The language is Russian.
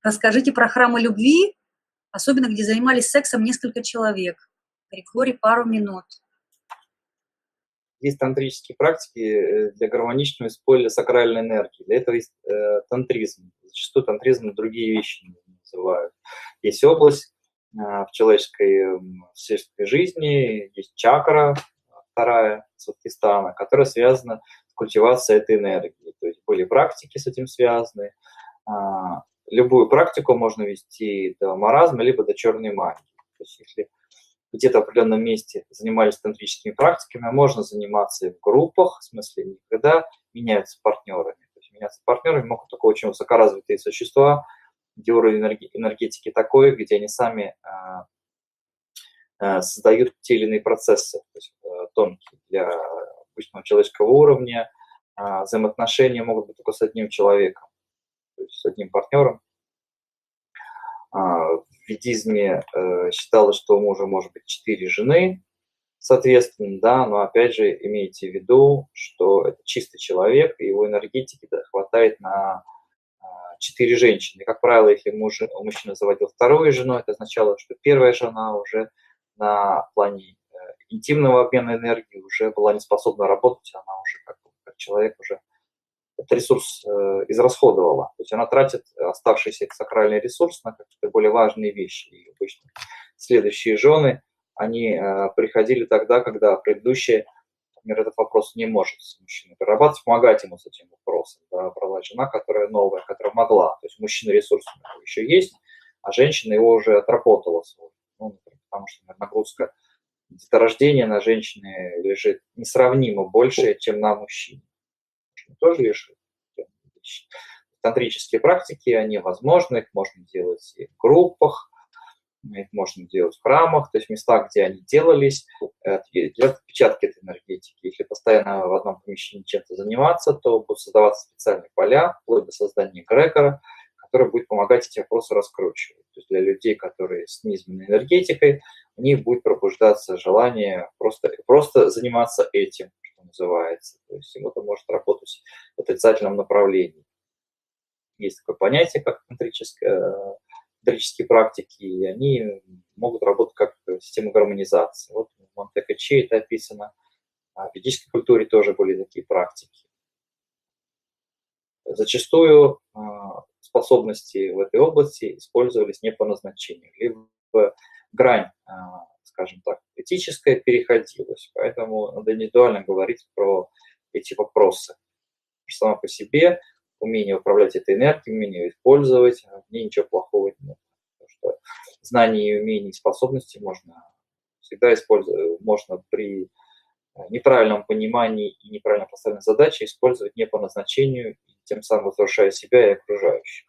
Расскажите про храмы любви, особенно где занимались сексом несколько человек. Григорий, пару минут. Есть тантрические практики для гармоничного использования сакральной энергии. Для этого есть тантризм. Зачастую тантризм другие вещи называют. Есть область в человеческой жизни, есть чакра, вторая, Сватхистана, которая связана с культивацией этой энергии. То есть были практики с этим связаны. Любую практику можно вести до маразма, либо до черной магии. То есть если где-то в определенном месте занимались тантрическими практиками, можно заниматься и в группах, в смысле, когда меняются партнерами. То есть меняться партнерами могут только очень высокоразвитые существа, где уровень энергетики такой, где они сами создают те или иные процессы, то есть тонкие для обычного человеческого уровня. Взаимоотношения могут быть только с одним человеком, то есть с одним партнером. В ведизме считалось, что у мужа может быть 4 жены, соответственно, да, но опять же имейте в виду, что это чистый человек, и его энергетики хватает на 4 женщины. И, как правило, если мужчина заводил вторую жену, это означало, что первая жена уже на плане интимного обмена энергии уже была не способна работать, она уже как человек уже этот ресурс израсходовала. То есть она тратит оставшийся сакральный ресурс на какие-то более важные вещи. И обычно следующие жены, они приходили тогда, когда предыдущая, например, этот вопрос не может с мужчиной перерабатывать, помогать ему с этим вопросом. Да, брала жена, которая новая, которая могла. То есть мужчина ресурс еще есть, а женщина его уже отработала свой. Ну, потому что нагрузка деторождения на женщине лежит несравнимо больше, чем на мужчине. Тоже решит. Тантрические практики, они возможны, их можно делать и в группах, их можно делать в храмах, то есть в местах, где они делались, для отпечатки этой энергетики. Если постоянно в одном помещении чем-то заниматься, то будут создаваться специальные поля, вплоть до создания эгрегора, который будет помогать эти вопросы раскручивать. То есть для людей, которые с низменной энергетикой, у них будет пробуждаться желание просто заниматься этим, называется. То есть это может работать в отрицательном направлении. Есть такое понятие, как тантрические практики, и они могут работать как система гармонизации. Вот в Монте Каче это описано. А в ведической культуре тоже были такие практики. Зачастую способности в этой области использовались не по назначению, либо грань, скажем так, этическая переходилась, поэтому надо индивидуально говорить про эти вопросы. Само по себе умение управлять этой энергией, умение ее использовать, в ней ничего плохого нет. Потому что знания, умения и способности можно всегда использовать, можно при неправильном понимании и неправильно поставленной задаче использовать не по назначению, и тем самым разрушая себя и окружающих.